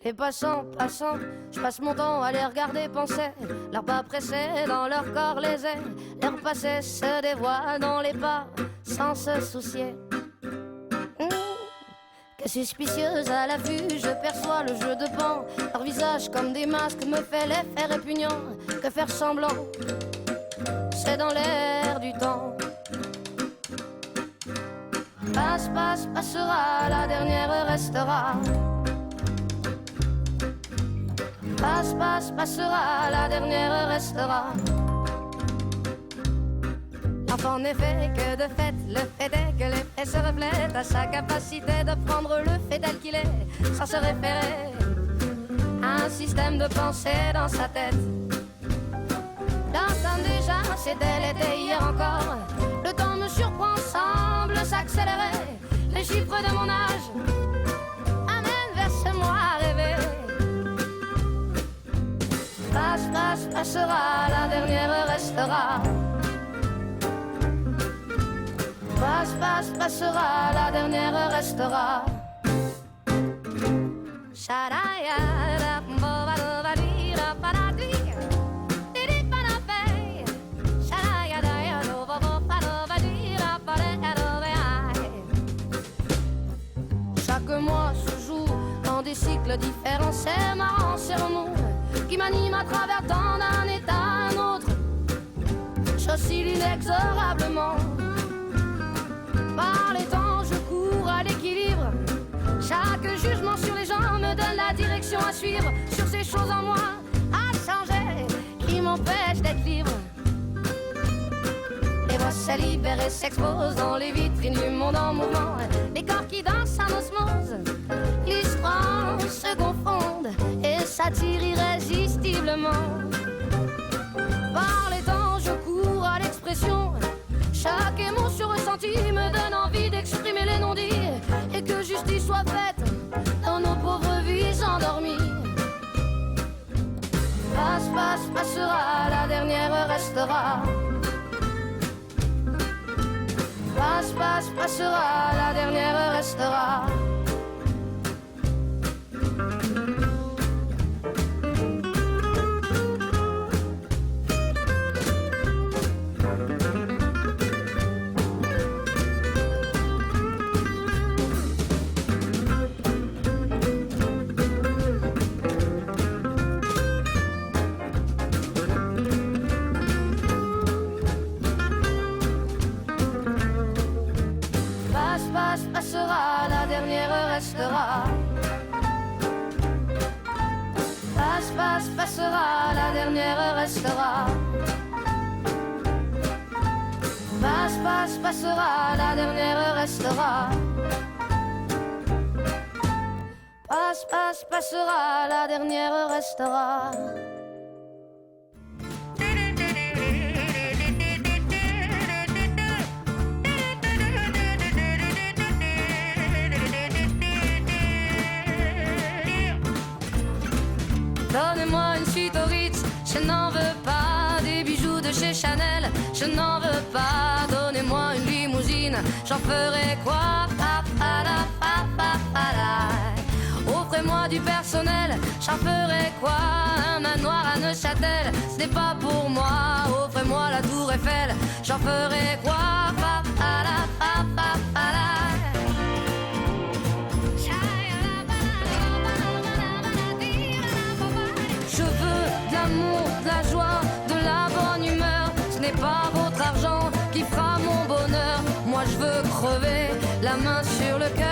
Les passants, je passe mon temps à les regarder penser. Leurs pas pressés dans leur corps les ailes. Leur passé se dévoile dans les pas sans se soucier. Que suspicieuse à la vue, je perçois le jeu de pan. Leur visage comme des masques me fait l'effet répugnant. Que faire semblant, c'est dans l'air du temps. Passe, passera, la dernière restera. Passe, passera, la dernière restera. Enfin, n'est fait que de fait, le fait est que l'effet se reflète à sa capacité de prendre le fait tel qu'il est, sans se référer à un système de pensée dans sa tête. L'entendre déjà, c'était l'été hier encore. Le temps me surprend, semble s'accélérer. Les chiffres de mon âge amènent vers ce moi rêvé. Passe, passera, la dernière restera. Passe, passera, la dernière restera. Chaque mois se joue dans des cycles différents. C'est marrant, c'est remous qui m'anime à travers tant d'un état à un autre. J'oscille inexorablement. Par les temps, je cours à l'équilibre. Chaque jugement sur les gens me donne la direction à suivre. Sur ces choses en moi à changer qui m'empêchent d'être libre. Les voix se libèrent et s'exposent dans les vitrines du monde en mouvement. Les corps qui dansent en osmose, l'histoire se confondent et s'attirent irrésistiblement. Par les temps, je cours à l'expression. Chaque émotion ressentie me donne envie d'exprimer les non-dits et que justice soit faite dans nos pauvres vies endormies. Passe, passera, la dernière restera. Passe, passera, la dernière restera. Passera, la dernière restera. Passe, passera, la dernière restera. Passe, passera, la dernière restera. Passe, passera, la dernière restera. Donnez-moi une suite au Ritz, je n'en veux pas. Des bijoux de chez Chanel, je n'en veux pas. Donnez-moi une limousine, j'en ferai quoi? Offrez-moi du personnel, j'en ferai quoi? Un manoir à Neuchâtel, ce n'est pas pour moi. Offrez-moi la tour Eiffel, j'en ferai quoi? Je veux de l'amour, de la joie, de la bonne humeur. Ce n'est pas votre argent qui fera mon bonheur. Moi je veux crever la main sur le cœur.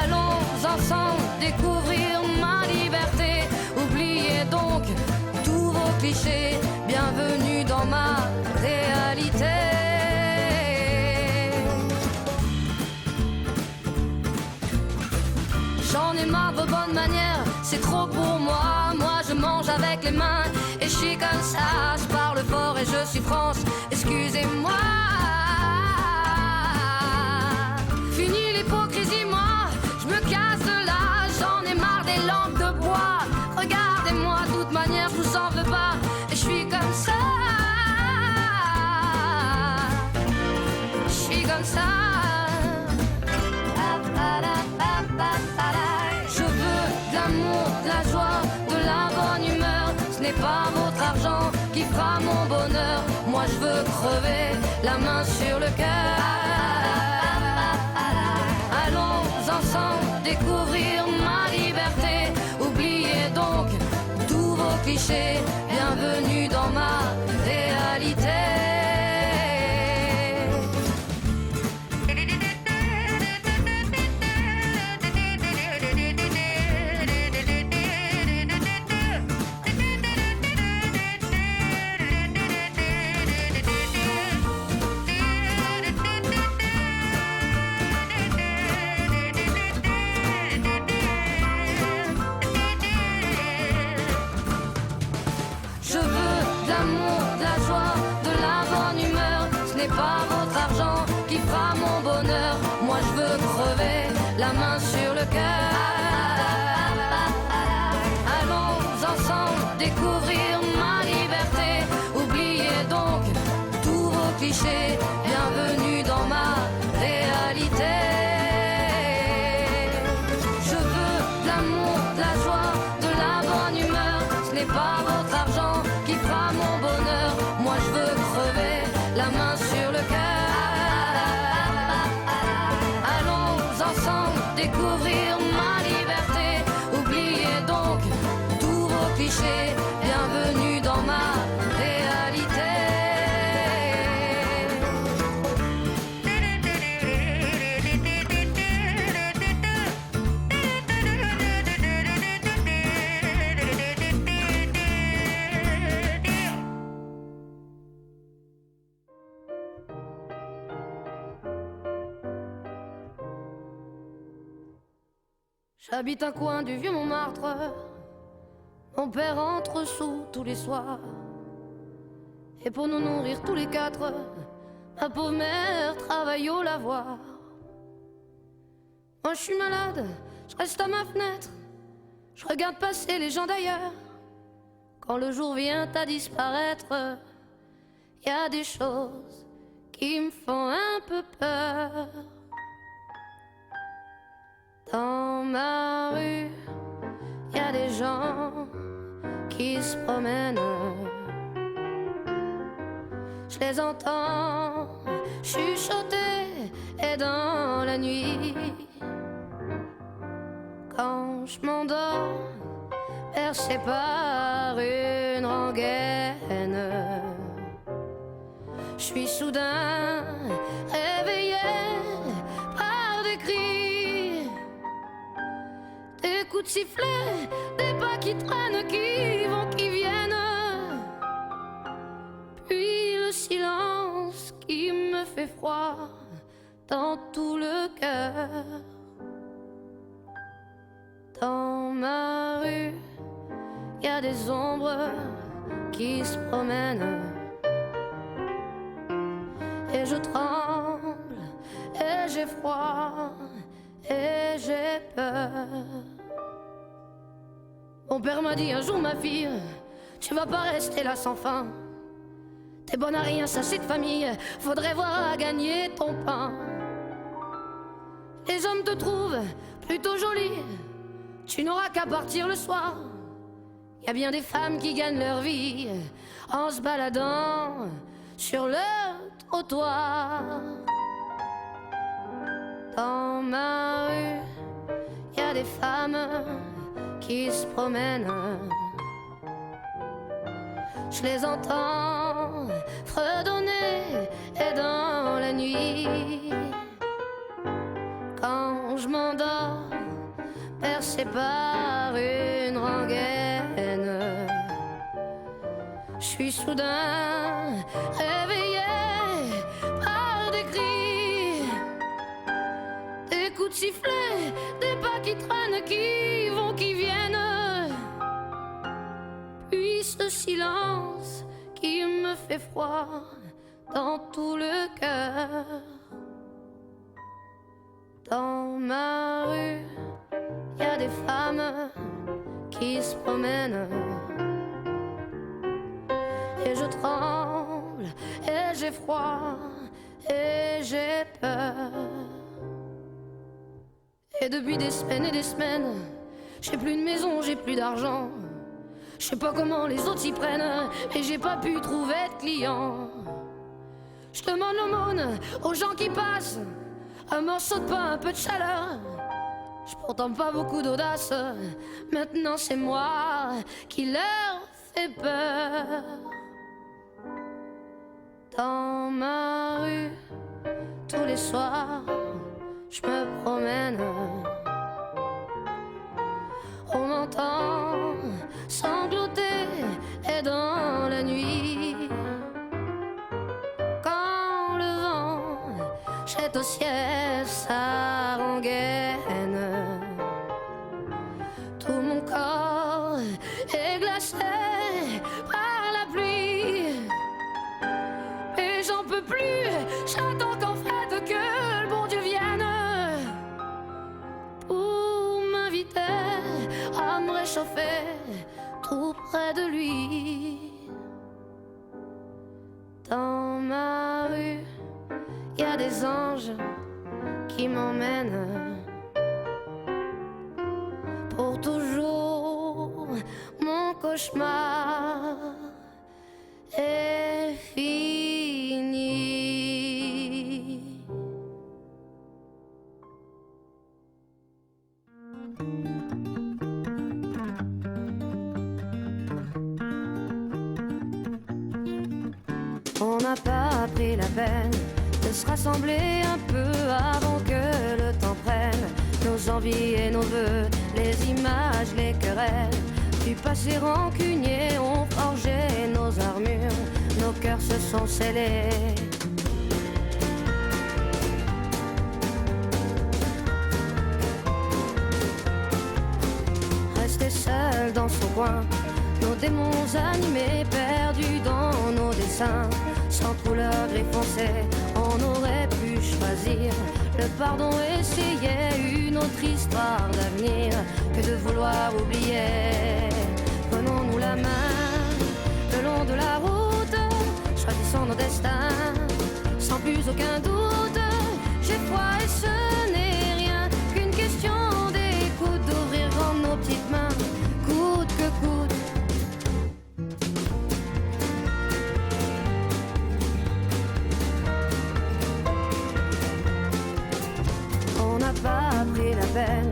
Allons ensemble découvrir ma liberté. Oubliez donc tous vos clichés. Bienvenue dans ma réalité. J'en ai marre de vos bonnes manières, c'est trop pour moi. Moi je mange avec les mains et je suis comme ça. Je parle fort et je suis France, excusez-moi. Fini l'hypocrisie, moi, je me casse de là. J'en ai marre des lampes de bois. Regardez-moi, de toute manière, je vous en veux pas. Et je suis comme ça. Je suis comme ça. crever, la main sur le cœur. Allons ensemble découvrir ma liberté. Oubliez donc tous vos clichés. Bienvenue dans ma réalité. Pas votre argent qui fera mon bonheur. Moi je veux crever, la main sur le cœur. Allons ensemble découvrir ma liberté. Oubliez donc tous vos clichés. Bienvenue dans ma réalité. Je veux de l'amour, de la joie, de la bonne humeur. Ce n'est pas votre argent qui fera mon bonheur. Moi je veux crever, la main sur le cœur. Allons ensemble découvrir ma liberté. Oubliez donc tous vos clichés. Bienvenue dans ma réalité. J'habite un coin du vieux Montmartre. Mon père entre sous tous les soirs. Et pour nous nourrir tous les quatre, ma pauvre mère travaille au lavoir. Moi je suis malade, je reste à ma fenêtre. Je regarde passer les gens d'ailleurs. Quand le jour vient à disparaître, y a des choses qui me font un peu peur. Dans ma rue, y a des gens qui se promènent. Je les entends chuchoter et dans la nuit, quand je m'endors, bercé par une rengaine, je suis soudain réveillé par des cris, des coups de sifflet, des pas qui traînent, qui vont, qui viennent, puis le silence qui me fait froid dans tout le cœur. Dans ma rue, y a des ombres qui se promènent, et je tremble, et j'ai froid, et j'ai peur. Mon père m'a dit un jour, ma fille, tu vas pas rester là sans fin. T'es bonne à rien, ça c'est de famille, faudrait voir à gagner ton pain. Les hommes te trouvent plutôt jolie, tu n'auras qu'à partir le soir. Y a bien des femmes qui gagnent leur vie en se baladant sur le trottoir. Dans ma rue, y a des femmes qui se promènent. Je les entends fredonner, et dans la nuit, quand je m'endors, bercé par une rengaine, je suis soudain réveillé par des cris, des coups de sifflet, des pas qui traînent, qui vont, qui viennent, puis ce silence qui me fait froid dans tout le cœur. Dans ma rue, y a des femmes qui se promènent, et je tremble, et j'ai froid, et j'ai peur. Et depuis des semaines, j'ai plus de maison, j'ai plus d'argent. Je sais pas comment les autres s'y prennent, mais j'ai pas pu trouver de clients. Je demande l'aumône aux gens qui passent, un morceau de pain, un peu de chaleur. J'ai pourtant pas beaucoup d'audace, maintenant c'est moi qui leur fais peur. Dans ma rue, tous les soirs, je me promène. On m'entend sangloter et dans la nuit, quand le vent jette au ciel sa rengaine, tout mon corps est glacé par la pluie. Et j'en peux plus, j'attends qu'en fait que le bon Dieu vienne pour m'inviter à me réchauffer tout près de lui. Dans ma rue, y a des anges qui m'emmènent pour toujours. Mon cauchemar est fini. On n'a pas pris la peine de se rassembler un peu avant que le temps prenne nos envies et nos vœux, les images, les querelles du passé rancunier ont forgé nos armures, nos cœurs se sont scellés. Rester seul dans son coin, nos démons animés, perdus dans nos dessins, sans couleur gris foncé, on aurait pu choisir le pardon, essayer une autre histoire d'avenir que de vouloir oublier. Prenons-nous la main le long de la route, choisissons nos destins sans plus aucun doute. J'ai foi et ce n'est rien qu'une question d'écoute, d'ouvrir grand nos petites mains, coûte que coûte. On n'a pas pris la peine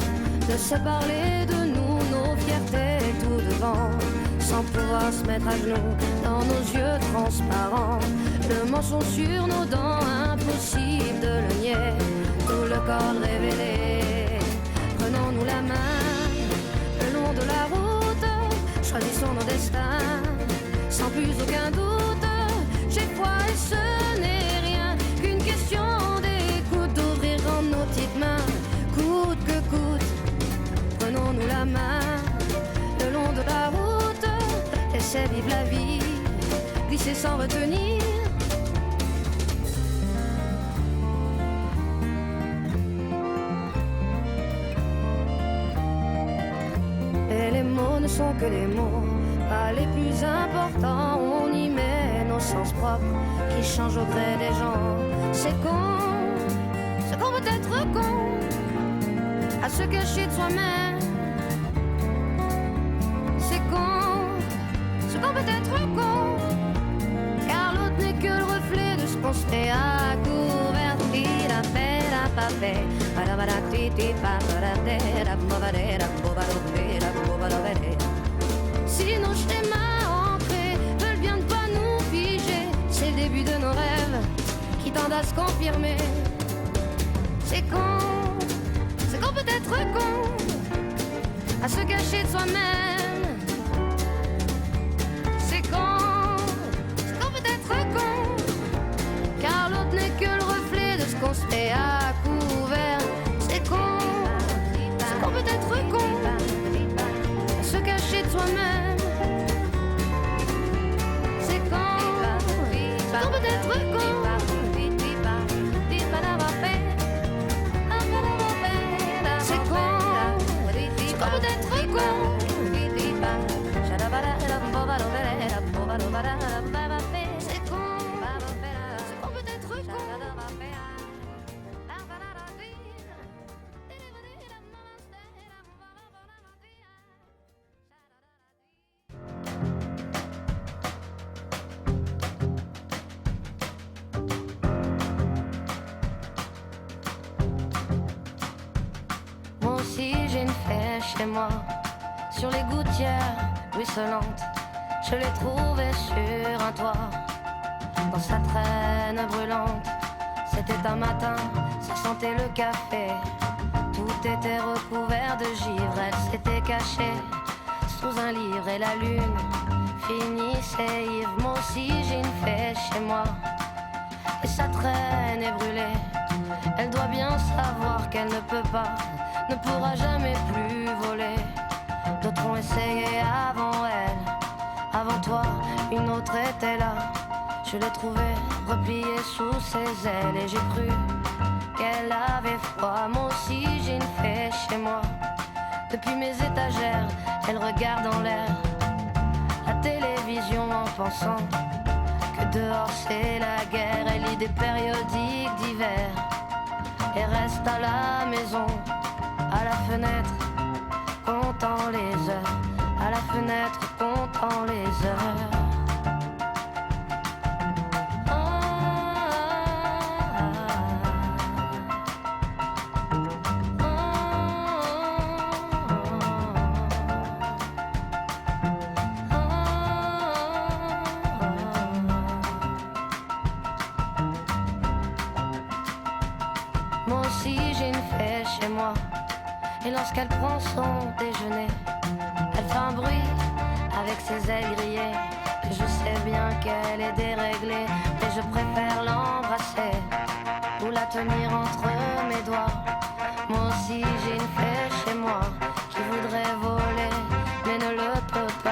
de se parler de nous, nos fiertés tout devant, sans pouvoir se mettre à genoux dans nos yeux transparents. Le mensonge sur nos dents, impossible de le nier, tout le corps révélé. Prenons-nous la main le long de la route, choisissons nos destins sans plus aucun doute. J'ai foi et ce n'est rien qu'une question d'écoute, d'ouvrir grand nos petites mains, coûte que coûte. Prenons-nous la main le long de la route, laissez vivre la vie, glisser sans retenir. Et les mots ne sont que des mots, pas les plus importants. On y met nos sens propres qui changent au gré des gens. C'est qu'on peut être con à se cacher de soi-même. C'est qu'on peut être con, car l'autre n'est que le reflet de ce qu'on se fait à couvert. Si nos schémas ancrés veulent bien ne pas nous figer, c'est le début de nos rêves qui tendent à se confirmer. C'est qu'on peut être con à se cacher de soi-même. C'est qu'on peut être con, car l'autre n'est que le reflet de ce qu'on se fait à couvert. C'est qu'on peut être con à se cacher de soi-même. C'est qu'on peut être con. C'est con peut être con. aussi j'ai une fée chez moi. Sur les gouttières ruisselantes, je l'ai trouvée sur un toit. Dans sa traîne brûlante, c'était un matin, ça sentait le café. Tout était recouvert de givre, elle s'était cachée sous un livre et la lune finissait ivre. Moi aussi j'ai une fée chez moi et sa traîne est brûlée. Elle doit bien savoir qu'elle ne peut pas, ne pourra jamais plus voler. D'autres ont essayé avant elle, avant toi, une autre était là. Je l'ai trouvée repliée sous ses ailes et j'ai cru qu'elle avait froid. Moi aussi j'ai une fée chez moi. Depuis mes étagères, elle regarde en l'air la télévision en pensant que dehors c'est la guerre. Elle lit des périodiques d'hiver et reste à la maison, à la fenêtre, comptant les heures, à la fenêtre, comptant les heures. Moi aussi j'ai une fée chez moi. Et lorsqu'elle prend son déjeuner, elle fait un bruit avec ses ailes grillées. Et je sais bien qu'elle est déréglée, mais je préfère l'embrasser ou la tenir entre mes doigts. Moi aussi j'ai une fée chez moi qui voudrait voler, mais ne le peut pas.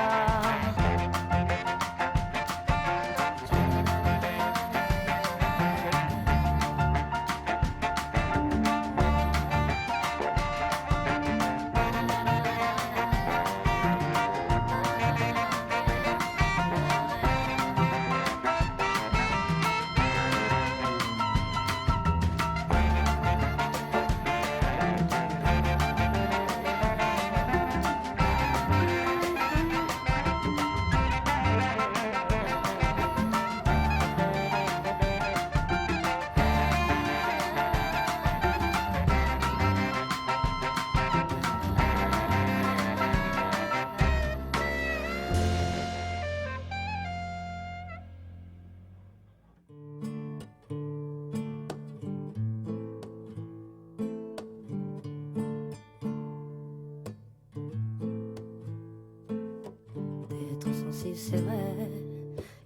C'est vrai,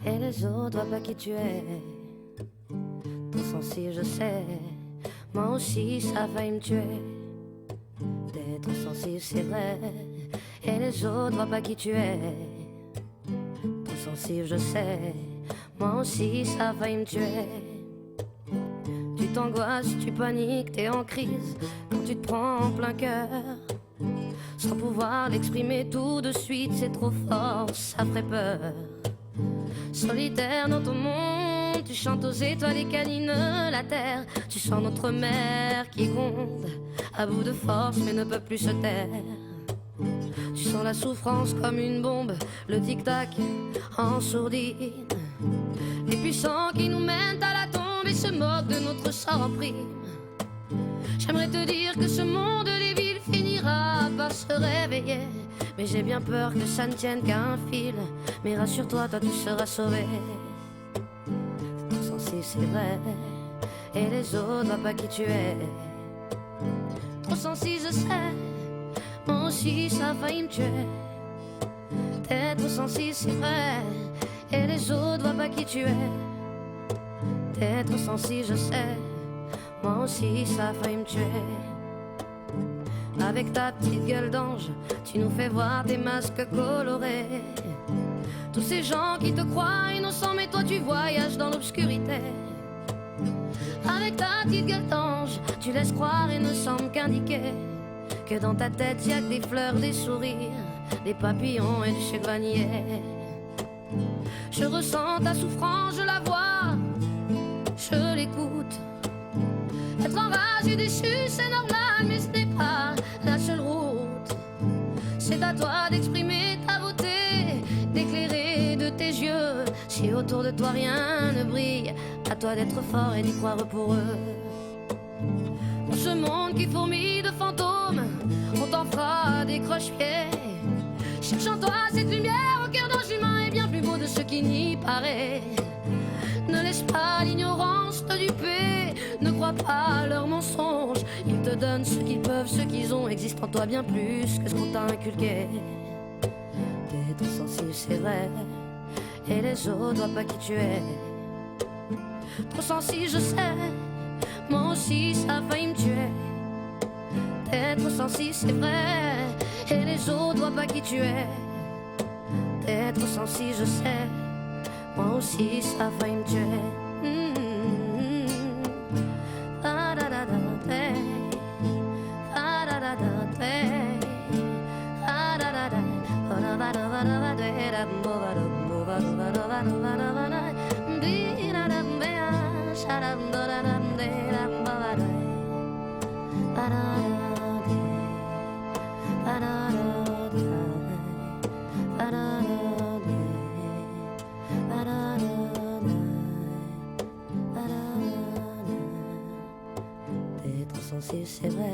et les autres voient pas qui tu es. Trop sensible, je sais, moi aussi ça a failli me tuer. D'être sensible, c'est vrai, et les autres voient pas qui tu es. Trop sensible, je sais, moi aussi ça a failli me tuer. Tu t'angoisses, tu paniques, t'es en crise quand tu te prends en plein cœur. Sans pouvoir l'exprimer tout de suite, c'est trop fort, ça ferait peur. Solitaire dans ton monde, tu chantes aux étoiles et câlines la terre. Tu sens notre mer qui gronde, à bout de force mais ne peut plus se taire. Tu sens la souffrance comme une bombe, le tic-tac en sourdine. Les puissants qui nous mènent à la tombe et se moquent de notre sort en prime. J'aimerais te dire que ce monde des villes finira par se réveiller, mais j'ai bien peur que ça ne tienne qu'à un fil. Mais rassure-toi, toi tu seras sauvé. Trop sensible, c'est vrai, et les autres voient pas qui tu es. Trop sensible, je sais, moi aussi ça a failli me tuer. T'es trop sensible, c'est vrai, et les autres voient pas qui tu es. T'es trop sensible, je sais, moi aussi ça a failli me tuer. Avec ta petite gueule d'ange, tu nous fais voir des masques colorés. Tous ces gens qui te croient innocents, mais toi tu voyages dans l'obscurité. Avec ta petite gueule d'ange, tu laisses croire et ne semble qu'indiquer que dans ta tête y a que des fleurs, des sourires, des papillons et du chevalier. Je ressens ta souffrance, je la vois, je l'écoute. Être enragé, déçu, c'est normal, mais ce n'est pas la seule route. C'est à toi d'exprimer ta beauté, d'éclairer de tes yeux. Si autour de toi rien ne brille, à toi d'être fort et d'y croire pour eux. Dans ce monde qui fourmille de fantômes, on t'en fera des croche-pieds. Cherche en toi cette lumière au cœur d'ange humain est bien plus beau de ce qui n'y paraît. Ne laisse pas l'ignorance te duper, ne crois pas à leurs mensonges. Ils te donnent ce qu'ils peuvent, ce qu'ils ont existe en toi bien plus que ce qu'on t'a inculqué. T'es trop sensible, c'est vrai, et les autres voient pas qui tu es. Trop sensible, je sais, moi aussi ça a failli me tuer. T'es trop sensible, c'est vrai, et les autres voient pas qui tu es. T'es trop sensible, je sais, moi aussi ça a failli me tuer. T'es trop sensible, c'est vrai,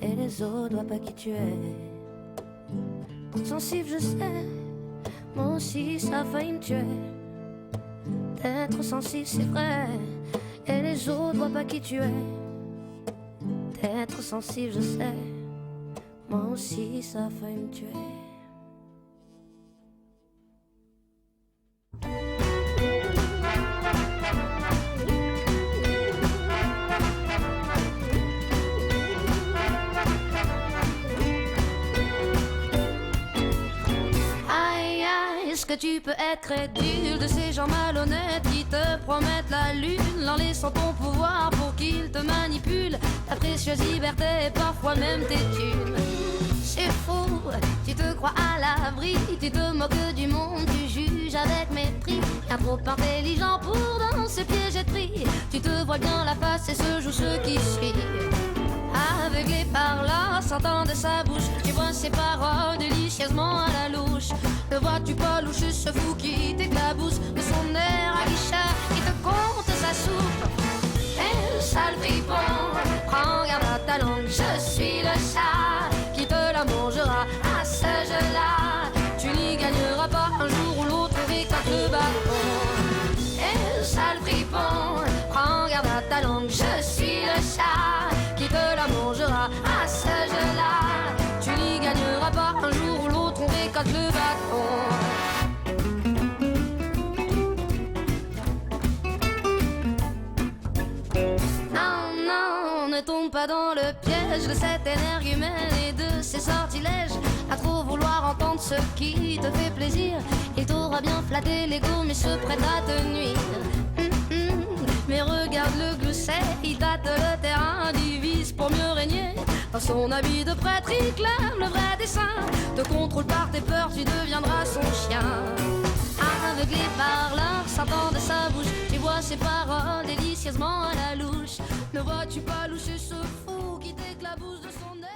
et les autres voient pas qui tu es. Trop sensible, je sais, moi aussi ça a failli me tuer. T'es trop sensible, c'est vrai, et les autres voient pas qui tu es. T'es trop sensible, je sais, moi aussi ça a failli me tuer. Est-ce que tu peux être crédule de ces gens malhonnêtes qui te promettent la lune en laissant ton pouvoir pour qu'ils te manipulent ta précieuse liberté et parfois même tes thunes? C'est fou, tu te crois à l'abri, tu te moques du monde, tu juges avec mépris. Bien trop intelligent pour dans ce piège être pris. Tu te vois bien la face et se joue ce qui suit. Aveuglé par là, sentant de sa bouche, tu vois ses paroles délicieusement à la louche. Ne vois-tu pas loucher ce fou qui t'éclabousse de son air aguicheur qui te compte sa soupe? Eh, sale fripon, prends garde à ta langue, je suis le chat qui te la mangera à ce jeu-là. Tu n'y gagneras pas un jour ou l'autre avec le bâton. Eh, sale fripon, prends garde à ta langue, je suis le chat qui te la mangera à ce jeu-là. Tu n'y gagneras pas un jour ou l'autre, on récolte le bâton. Non, non, ne tombe pas dans le piège de cette énergumène et de ses sortilèges. À trop vouloir entendre ce qui te fait plaisir, il t'aura bien flatté l'ego mais se prête à te nuire. Mais regarde le glousset, il tâte le terrain, divise pour mieux régner. Dans son habit de prêtre, il clame le vrai dessein. Te contrôle par tes peurs, tu deviendras son chien. Aveuglé par l'art, sentant de sa bouche, tu vois ses paroles délicieusement à la louche. Ne vois-tu pas loucher ce fou qui t'éclabousse de son œil?